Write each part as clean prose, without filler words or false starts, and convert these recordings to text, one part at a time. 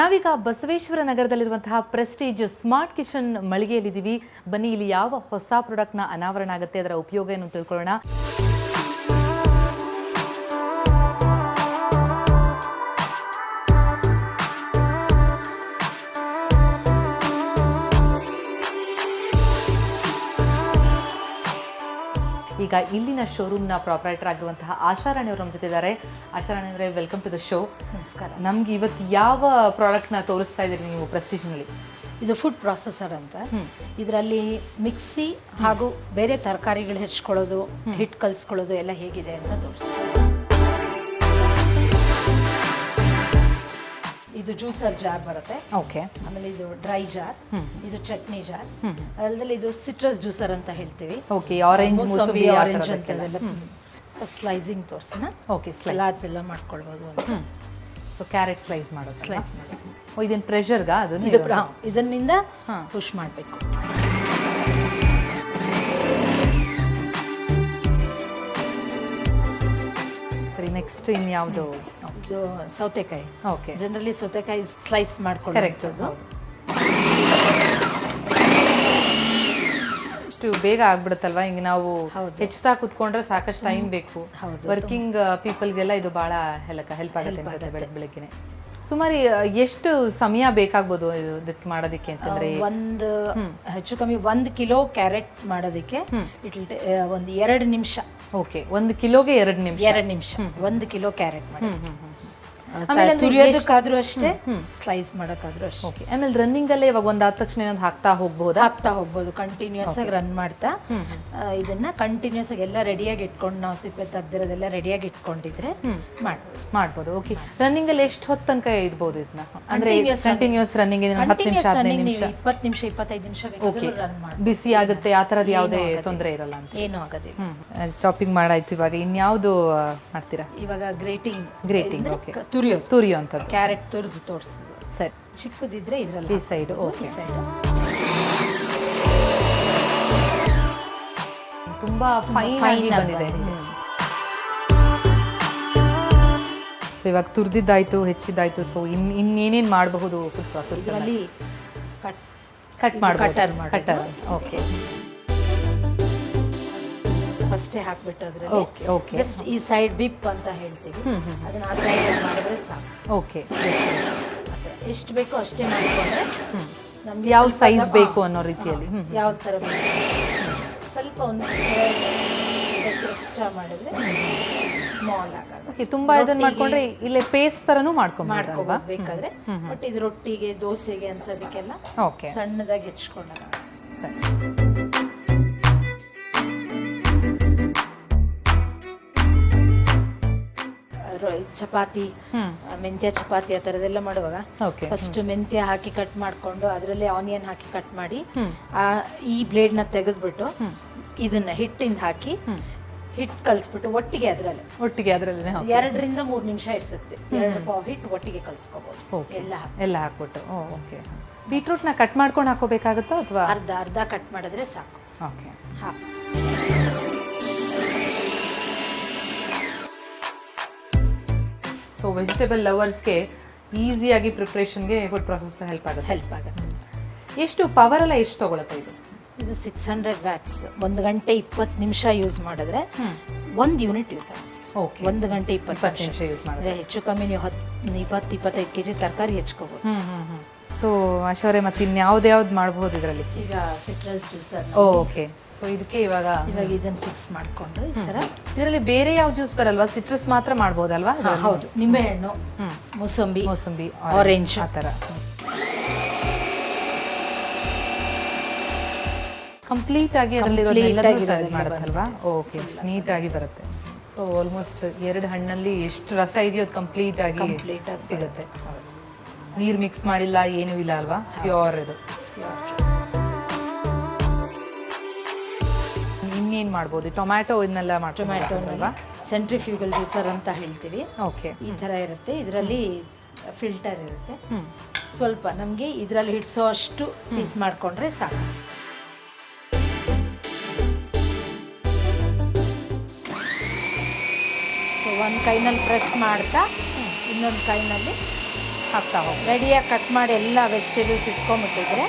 ನಾವೀಗ Basaveshwara ನಗರದಲ್ಲಿರುವಂತಹ Prestige smart kitchen ಮಳಿಗೆಯಲ್ಲಿದ್ದೀವಿ. ಬನ್ನಿ ಇಲ್ಲಿ ಯಾವ ಹೊಸ ಪ್ರಾಡಕ್ಟ್ನ ಅನಾವರಣ ಆಗುತ್ತೆ, ಅದರ ಉಪಯೋಗ ಏನು ತಿಳ್ಕೊಳ್ಳೋಣ. ಈಗ ಇಲ್ಲಿನ ಶೋರೂಮ್ನ ಪ್ರಾಪರೈಟರ್ ಆಗಿರುವಂತಹ ಆಶಾರಾಣಿ ಅವರು ನಮ್ಮ ಜೊತೆ ಇದ್ದಾರೆ. ಆಶಾರಾಣಿ ಅವರೇ, ವೆಲ್ಕಮ್ ಟು ದ ಶೋ. ನಮಸ್ಕಾರ. ನಮ್ಗೆ ಇವತ್ತು ಯಾವ ಪ್ರಾಡಕ್ಟ್ನ ತೋರಿಸ್ತಾ ಇದ್ದೀರಿ ನೀವು ಪ್ರೆಸ್ಟೀಜ್ನಲ್ಲಿ? ಇದು ಫುಡ್ ಪ್ರಾಸೆಸರ್ ಅಂತ. ಇದರಲ್ಲಿ ಮಿಕ್ಸಿ ಹಾಗೂ ಬೇರೆ ತರಕಾರಿಗಳು ಹೆಚ್ಚಿಕೊಳ್ಳೋದು, ಹಿಟ್ಟು ಕಲಿಸ್ಕೊಳ್ಳೋದು ಎಲ್ಲ ಹೇಗಿದೆ ಅಂತ ತೋರಿಸ್ತೀವಿ. ಇದು ಜ್ಯೂಸರ್ ಜಾರ್ ಬರುತ್ತೆ. ಓಕೆ. ಆಮೇಲೆ ಇದು ಡ್ರೈ ಜಾರ್, ಇದು ಚಟ್ನಿ ಜಾರ್, ಅದರಲ್ಲಿ ಇದು ಸಿಟ್ರಸ್ ಜ್ಯೂಸರ್ ಅಂತ ಹೇಳ್ತೀವಿ. ಓಕೆ, ಆರೆಂಜ್, ಮೂಸಂಬಿ, ಆರೆಂಜ್ ಅಂತ ಸ್ಲೈಸಿಂಗ್ ತೋರಿಸೋಣ. ಓಕೆ, ಸಲಾಡ್ಸ್ ಎಲ್ಲ ಮಾಡ್ಕೊಳ್ಬೋದು ಅಂತ. ಸೊ ಕ್ಯಾರೆಟ್ ಸ್ಲೈಸ್ ಮಾಡೋದು. ಸ್ಲೈಸ್ ಮಾಡೋದು. ಓ, ಇದೇನು ಪ್ರೆಷರ್ಗಾ? ಅದು ಇದನ್ನಿಂದ ಪುಷ್ ಮಾಡಬೇಕು. ಸರಿ, ನೆಕ್ಸ್ಟ್ ಇನ್ಯಾವುದು? ಇದು ಸೌತೆಕಾಯಿ. ಓಕೆ. ಜನರಲಿ ಸೌತೆಕಾಯಿ ಸ್ಲೈಸ್ ಮಾಡ್ಕೊಂಡು ಕರೆಕ್ಟ್. ಅಷ್ಟು ಬೇಗ ಆಗ್ಬಿಡುತ್ತಲ್ವಾ? ಹಿಂಗೆ ನಾವು ಹೆಚ್ಚುತ್ತಾ ಕುತ್ಕೊಂಡ್ರೆ ಸಾಕಷ್ಟು ಟೈಮ್ ಬೇಕು. ವರ್ಕಿಂಗ್ ಪೀಪಲ್ಗೆಲ್ಲ ಇದು ಭಾಳ ಹೆಲ್ಪ್ ಆಗುತ್ತೆ ಅನ್ಸುತ್ತೆ. ಬೆಳಗ್ಗೆ ಸುಮಾರು ಎಷ್ಟು ಸಮಯ ಬೇಕಾಗ್ಬೋದು ಇದಕ್ಕೆ ಮಾಡೋದಕ್ಕೆ ಅಂತಂದ್ರೆ? ಒಂದು ಹೆಚ್ಚು ಕಮ್ಮಿ 1 ಕಿಲೋ ಕ್ಯಾರೆಟ್ ಮಾಡೋದಕ್ಕೆ ಒಂದು 2 ನಿಮಿಷ. ಓಕೆ, 1 ಕಿಲೋಗೆ 2 ನಿಮಿಷ. 2 ನಿಮಿಷ 1 ಕಿಲೋ ಕ್ಯಾರೆಟ್ ಮಾಡಿ. ತುರಿಯೋದಕ್ಕಾದ್ರೂ ಅಷ್ಟೇ, ಸ್ಲೈಸ್ ಮಾಡೋಕ್ಕಾದ್ರೂ ಅಷ್ಟೇ. ಓಕೆ. ಆಮೇಲೆ ರನ್ನಿಂಗ್ ಅಲ್ಲೇ ಇವಾಗ ಒಂದಾದ ತಕ್ಷಣ ಇನ್ನೊಂದು ಹಾಕ್ತಾ ಹೋಗ್ಬೋದು. ಕಂಟಿನ್ಯೂಸ್ ಆಗಿ ರನ್ ಮಾಡ್ತಾ ಇದನ್ನ ಕಂಟಿನ್ಯೂಸ್ ಆಗಿ ಎಲ್ಲ ರೆಡಿಯಾಗಿ ಇಟ್ಕೊಂಡು, ನಾವು ಸಿಪ್ಪೆ ತೆಗ್ದಿರೋದೆಲ್ಲ ರೆಡಿಯಾಗಿ ಇಟ್ಕೊಂಡಿದ್ರೆ ಮಾಡ್ಬೋದು. ಓಕೆ. ರನ್ನಿಂಗ್ ಅಲ್ಲಿ ಎಷ್ಟು ಹೊತ್ತು ತನಕ ಇಡ್ಬೋದು ಇದನ್ನ? ಅಂದ್ರೆ ಕಂಟಿನ್ಯೂಸ್ ರನ್ನಿಂಗ್ 10 ನಿಮಿಷ, 15 ನಿಮಿಷ, 20 ನಿಮಿಷ, 25 ನಿಮಿಷ ರನ್ ಮಾಡಿ. ಬಿಸಿ ಆಗುತ್ತೆ, ಆ ಥರದ್ದು ಯಾವುದೇ ತೊಂದರೆ ಇರಲ್ಲ ಅಂತ? ಏನೂ ಆಗೋದಿಲ್ಲ. ಚಾಪಿಂಗ್ ಮಾಡಾಯ್ತು. ಇವಾಗ ಇನ್ಯಾವುದು ಮಾಡ್ತೀರಾ? ಇವಾಗ ಗ್ರೇಟಿಂಗ್. ಓಕೆ. ತುರಿಯೋ ಅಂತದ್ದು. ಕ್ಯಾರೆಟ್ ತುರಿದು ತೋರಿಸಿದ್ದು. ಸರಿ. ಚಿಕ್ಕದಿದ್ರೆ ಇದರಲ್ಲಿ ಈ ಸೈಡ್. ಓಕೆ. ತುಂಬಾ ಫೈನ್ ಆಗಿ ಬಂದಿದೆ. ಸೊ ಇವಾಗ ತುರಿದಿದ್ದಾಯ್ತು, ಹೆಚ್ಚಿದ್ದಾಯ್ತು. ಸೊ ಇನ್ನೇನೇನು ಮಾಡಬಹುದು ಫುಡ್ ಪ್ರಾಸೆಸ್? ಇದರಲ್ಲಿ ಕಟ್ ಕಟರ್. ಓಕೆ. ಫಸ್ಟೇ ಹಾಕ್ಬಿಟ್ಟು ಅದ್ರಲ್ಲಿ ಜಸ್ಟ್ ಈ ಸೈಡ್ ಬಿಪ್ ಅಂತ ಹೇಳ್ತೀವಿ, ಅದನ್ನ ಆ ಸೈಡ್ ಮಾಡಿದ್ರೆ ಸಾಕು. ಓಕೆ. ಎಷ್ಟು ಬೇಕೋ ಅಷ್ಟೇ ಮಾಡಿಕೊಂಡ್ರೆ ನಮ್ಗೆ ಯಾವ ಸೈಜ್ ಬೇಕು ಅನ್ನೋ ರೀತಿಯಲ್ಲಿ ಯಾವ ಥರ ಬೇಕು ಸ್ವಲ್ಪ ಒಂದು ಎಕ್ಸ್ಟ್ರಾ ಮಾಡಿದ್ರೆ ಸ್ಮಾಲ್ ಆಗೋದು. ಓಕೆ. ತುಂಬಾ ಇದನ್ನ ಮಾಡ್ಕೊಂಡ್ರೆ ಇಲ್ಲೇ ಪೇಸ್ಟ್ ತರನೂ ಮಾಡ್ಕೊಬೋದು ಬೇಕಾದ್ರೆ. ಬಟ್ ಇದು ರೊಟ್ಟಿಗೆ, ದೋಸೆಗೆ ಅಂತದಕ್ಕೆಲ್ಲ ಸಣ್ಣದಾಗಿ ಹೆಚ್ಕೊಳ್ಳೋಣ. ಸರಿ. ಚಪಾತಿ, ಮೆಂತ್ಯ ಚಪಾತಿ ಆ ಥರದೆಲ್ಲ ಮಾಡುವಾಗ ಫಸ್ಟ್ ಮೆಂತ್ಯ ಹಾಕಿ ಕಟ್ ಮಾಡಿಕೊಂಡು ಅದರಲ್ಲಿ ಆನಿಯನ್ ಹಾಕಿ ಕಟ್ ಮಾಡಿ ಈ ಬ್ಲೇಡ್ನ ತೆಗೆದ್ಬಿಟ್ಟು ಇದನ್ನ ಹಿಟ್ಟಿಂದ ಹಾಕಿ ಹಿಟ್ಟು ಕಲಿಸ್ಬಿಟ್ಟು ಒಟ್ಟಿಗೆ ಅದರಲ್ಲೇ 2 ರಿಂದ 3 ನಿಮಿಷ ಇಡ್ಸುತ್ತೆ. 2 ಪಾವ್ ಹಿಟ್ಟು ಒಟ್ಟಿಗೆ ಕಲಿಸ್ಕೋಬಹುದು ಎಲ್ಲ ಹಾಕ್ಬಿಟ್ಟು. ಓಕೆ. ಬೀಟ್ರೂಟ್ನ ಕಟ್ ಮಾಡ್ಕೊಂಡು ಹಾಕೋಬೇಕಾಗುತ್ತಾ ಅಥವಾ ಅರ್ಧ ಕಟ್ ಮಾಡಿದ್ರೆ ಸಾಕು? ಓಕೆ. ಸೊ ವೆಜಿಟೇಬಲ್ ಲವರ್ಸ್ಗೆ ಈಸಿಯಾಗಿ ಪ್ರಿಪ್ರೇಷನ್ಗೆ ಫುಡ್ ಪ್ರಾಸೆಸ್ ಹೆಲ್ಪ್ ಆಗುತ್ತೆ. ಎಷ್ಟು ಪವರ್ ಎಲ್ಲ ಎಷ್ಟು ತಗೊಳುತ್ತೆ ಇದು? 600 ವ್ಯಾಟ್ಸ್. 1 ಗಂಟೆ 20 ನಿಮಿಷ ಯೂಸ್ ಮಾಡಿದ್ರೆ 1 ಯೂನಿಟ್ ಯೂಸ್ ಆಗುತ್ತೆ. ಓಕೆ. 1 ಗಂಟೆ 20 ನಿಮಿಷ ಯೂಸ್ ಮಾಡಿದ್ರೆ ಹೆಚ್ಚು ಕಮ್ಮಿ ನೀವು 20-25 kg ತರಕಾರಿ ಹೆಚ್ಕೋಬಹುದು. ಸೊ ಆಶಾವ್ರೆ, ಮತ್ತೆ ಇನ್ಯಾವ್ದು ಮಾಡಬಹುದು ಇದರಲ್ಲಿ? ಈಗ ಸಿಟ್ರಸ್ ಜ್ಯೂಸರ್. ಓಕೆ. ಸೊ ಇದಕ್ಕೆ ಇವಾಗ ಇದನ್ನ ಫಿಕ್ಸ್ ಮಾಡ್ಕೊಂಡು ಈ ಥರ. ಇದರಲ್ಲಿ ಬೇರೆ ಯಾವ ಜ್ಯೂಸ್ ಬರಲ್ವಾ? ಸಿಟ್ರಸ್ ಮಾತ್ರ ಮಾಡ್ಬೋದಲ್ವಾ? ಹೌದು. ನಿಂಬೆಹಣ್ಣು, ಮೂಸಂಬಿ, ಆರೆಂಜ್ ಆ ಥರ ಕಂಪ್ಲೀಟ್ ಆಗಿ ಅದರಲ್ಲಿರೋದೆಲ್ಲದೂ ಮಾಡುತ್ತಲ್ವಾ? ಓಕೆ. ನೀಟಾಗಿ ಬರುತ್ತೆ. ಸೊ ಆಲ್ಮೋಸ್ಟ್ 2 ಹಣ್ಣಲ್ಲಿ ಎಷ್ಟು ರಸ ಇದೆಯೋ ಅದು ಕಂಪ್ಲೀಟ್ ಆಗಿ ಸಿಗುತ್ತೆ. ನೀರು ಮಿಕ್ಸ್ ಮಾಡಿಲ್ಲ, ಏನೂ ಇಲ್ಲ ಅಲ್ವಾ? ಪ್ಯೂರ್ ಇದು. ಇನ್ನೇನು ಮಾಡ್ಬೋದು? ಟೊಮ್ಯಾಟೊ ಇದನ್ನೆಲ್ಲ ಟೊಮ್ಯಾಟೊ ಸೆಂಟ್ರಿಫ್ಯೂಗಲ್ ಜ್ಯೂಸರ್ ಅಂತ ಹೇಳ್ತೀವಿ. ಓಕೆ. ಈ ಥರ ಇರುತ್ತೆ. ಇದರಲ್ಲಿ ಫಿಲ್ಟರ್ ಇರುತ್ತೆ. ಸ್ವಲ್ಪ ನಮಗೆ ಇದರಲ್ಲಿ ಹಿಡಿಸೋ ಅಷ್ಟು ಪೀಸ್ ಮಾಡಿಕೊಂಡ್ರೆ ಸಾಕು. ಸೊ ಒಂದು ಕೈನಲ್ಲಿ ಪ್ರೆಸ್ ಮಾಡ್ತಾ ಇನ್ನೊಂದು ಕೈನಲ್ಲಿ ಹಾಕ್ತಾ ಹೋಗಿ. ರೆಡಿಯಾಗಿ ಕಟ್ ಮಾಡಿ ಎಲ್ಲ ವೆಜಿಟೇಬಲ್ಸ್ ಇಟ್ಕೊಂಡ್ಬಿಟ್ಟಿದ್ರೆ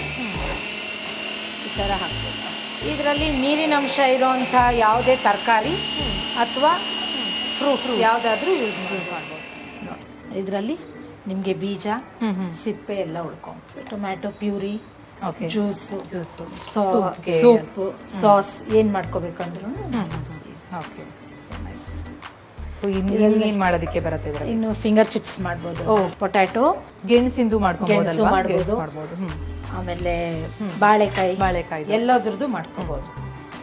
ಈ ಥರ ಹಾಕ್ಬೇಕು. ಇದರಲ್ಲಿ ನೀರಿನ ಅಂಶ ಇರೋವಂಥ ಯಾವುದೇ ತರಕಾರಿ ಅಥವಾ ಫ್ರೂಟ್ಸ್ ಯಾವುದಾದ್ರೂ ಯೂಸ್ ಮಾಡ್ಬೋದು. ಇದರಲ್ಲಿ ನಿಮಗೆ ಬೀಜ, ಸಿಪ್ಪೆ ಎಲ್ಲ ಉಳ್ಕೊಂಬೋದು. ಟೊಮ್ಯಾಟೊ ಪ್ಯೂರಿ, ಓಕೆ, ಜ್ಯೂಸು, ಸೂಪ್ಗೆ. ಸೂಪ್, ಸಾಸ್ ಏನು ಮಾಡ್ಕೋಬೇಕಂದ್ರೂ. Okay, so nice. ಸೊ ಇನ್ನೇನು ಮಾಡೋದಕ್ಕೆ ಬರುತ್ತೆ ಇದರಲ್ಲಿ? ಇನ್ನು ಫಿಂಗರ್ ಚಿಪ್ಸ್ ಮಾಡ್ಬೋದು. ಪೊಟ್ಯಾಟೊ, ಗೆಣಸಿಂದು ಗೆಣಸು ಮಾಡ್ಬೋದು. ಮಾಡ್ಬೋದು. ಆಮೇಲೆ ಬಾಳೆಕಾಯಿ ಎಲ್ಲದ್ರದ್ದು ಮಾಡ್ಕೋಬೋದು.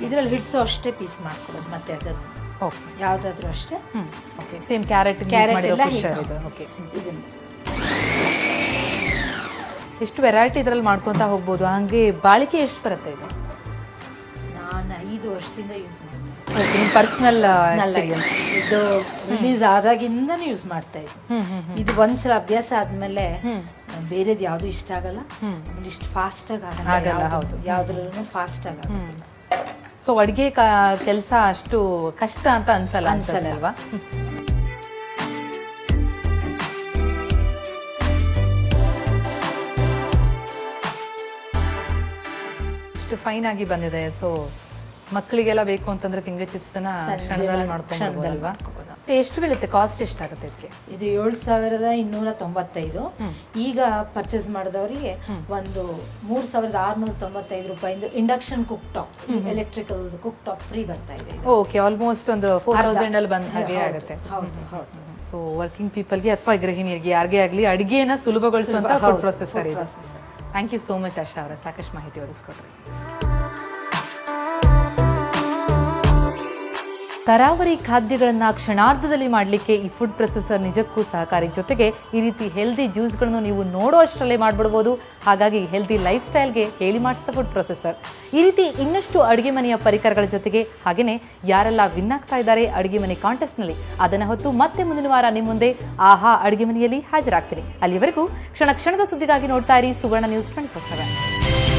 ಇದರಲ್ಲಿ ಹಿಡಿಸೋ ಅಷ್ಟೇ ಪೀಸ್ ಮಾಡ್ಕೊಬೋದು. ಮತ್ತೆ ಅದ್ರದ್ದು ಓಕೆ, ಯಾವುದಾದ್ರೂ ಅಷ್ಟೇ. ಓಕೆ, ಸೇಮ್ ಕ್ಯಾರೆಟ್ ಎಲ್ಲ ಓಕೆ. ಇದನ್ನು ಎಷ್ಟು ವೆರೈಟಿ ಇದರಲ್ಲಿ ಮಾಡ್ಕೊತಾ ಹೋಗ್ಬೋದು. ಹಾಗೆ ಬಾಳಿಕೆ ಎಷ್ಟು ಬರುತ್ತೆ ಇದು? ನಾನು 5 ವರ್ಷದಿಂದ ಯೂಸ್ ಮಾಡ್ತೀನಿ. ಓಕೆ, ನಿಮ್ಮ ಪರ್ಸನಲ್ ಇದು ರಿಲೀಸ್ ಆದಾಗಿಂದನೂ ಯೂಸ್ ಮಾಡ್ತಾ ಇದ್ದೆ. ಇದು ಒಂದ್ಸಲ ಅಭ್ಯಾಸ ಆದ್ಮೇಲೆ ಬೇರೆದು ಯಾವುದು ಇಷ್ಟ ಆಗಲ್ಲ. ಆಮೇಲೆ ಇಷ್ಟು ಫಾಸ್ಟಾಗಿ ಆಗಲ್ಲ. ಹೌದು, ಯಾವುದ್ರಲ್ಲೂ ಫಾಸ್ಟ್ ಆಗಲ್ಲ. ಸೊ ಅಡುಗೆ ಕೆಲಸ ಅಷ್ಟು ಕಷ್ಟ ಅಂತ ಅನ್ಸಲ್ಲ ಅಲ್ವಾ? ಇಷ್ಟು ಫೈನ್ ಆಗಿ ಬಂದಿದೆ. ಸೊ ಮಕ್ಕಳಿಗೆಲ್ಲ ಬೇಕು ಅಂತಂದ್ರೆ ಫಿಂಗರ್ ಚಿಪ್ಸ್ ಕ್ಷಣದಲ್ಲಿ ಮಾಡ್ಕೊಂಡ್ಬಲ್ವಾ? ಸೊ ಎಷ್ಟು ಬೀಳುತ್ತೆ, ಕಾಸ್ಟ್ ಎಷ್ಟಾಗುತ್ತೆ ಇದಕ್ಕೆ? ಇದು 7,295. ಈಗ ಪರ್ಚೇಸ್ ಮಾಡಿದವರಿಗೆ ಒಂದು 3,695 ರೂಪಾಯಿಂದ induction cook top, electrical cook top free ಬರ್ತಾ ಇದೆ. ಓಕೆ, ಆಲ್ಮೋಸ್ಟ್ ಒಂದು 4,000 ಅಲ್ಲಿ ಬಂದ ಹಾಗೆ ಆಗುತ್ತೆ. ಹೌದು ಹೌದು. ಸೊ ವರ್ಕಿಂಗ್ ಪೀಪಲ್ಗೆ ಅಥವಾ ಗೃಹಿಣಿಯರಿಗೆ ಯಾರಿಗೇ ಆಗಲಿ ಅಡುಗೆನ ಸುಲಭಗೊಳಿಸುವಂಥ ಫುಡ್ ಪ್ರೊಸೆಸರ್ ಇದೆ. ಥ್ಯಾಂಕ್ ಯು ಸೋ ಮಚ್ ಆಶಾ ಅವರೇ, ಸಾಕಷ್ಟು ಮಾಹಿತಿ ಒದಗಿಸ್ಕೊಟ್ರಿ. ತರಾವರಿ ಖಾದ್ಯಗಳನ್ನು ಕ್ಷಣಾರ್ಧದಲ್ಲಿ ಮಾಡಲಿಕ್ಕೆ ಈ ಫುಡ್ ಪ್ರೊಸೆಸರ್ ನಿಜಕ್ಕೂ ಸಹಕಾರಿ. ಜೊತೆಗೆ ಈ ರೀತಿ ಹೆಲ್ದಿ ಜ್ಯೂಸ್ಗಳನ್ನು ನೀವು ನೋಡೋ ಅಷ್ಟರಲ್ಲೇ ಮಾಡಿಬಿಡ್ಬೋದು. ಹಾಗಾಗಿ ಹೆಲ್ದಿ ಲೈಫ್ ಸ್ಟೈಲ್ಗೆ ಹೇಳಿ ಮಾಡಿಸಿದ ಫುಡ್ ಪ್ರೊಸೆಸರ್. ಈ ರೀತಿ ಇನ್ನಷ್ಟು ಅಡುಗೆ ಮನೆಯ ಪರಿಕರಗಳ ಜೊತೆಗೆ ಹಾಗೆಯೇ ಯಾರೆಲ್ಲ ವಿನ್ ಆಗ್ತಾ ಇದ್ದಾರೆ ಅಡುಗೆ ಮನೆ ಕಾಂಟೆಸ್ಟ್ನಲ್ಲಿ ಅದನ್ನು ಹೊತ್ತು ಮತ್ತೆ ಮುಂದಿನ ವಾರ ನಿಮ್ಮ ಮುಂದೆ ಆಹಾ ಅಡುಗೆ ಮನೆಯಲ್ಲಿ ಹಾಜರಾಗ್ತೀನಿ. ಅಲ್ಲಿವರೆಗೂ ಕ್ಷಣ ಕ್ಷಣದ ಸುದ್ದಿಗಾಗಿ ನೋಡ್ತಾ ಇರಿ ಸುವರ್ಣ ನ್ಯೂಸ್ 24/7.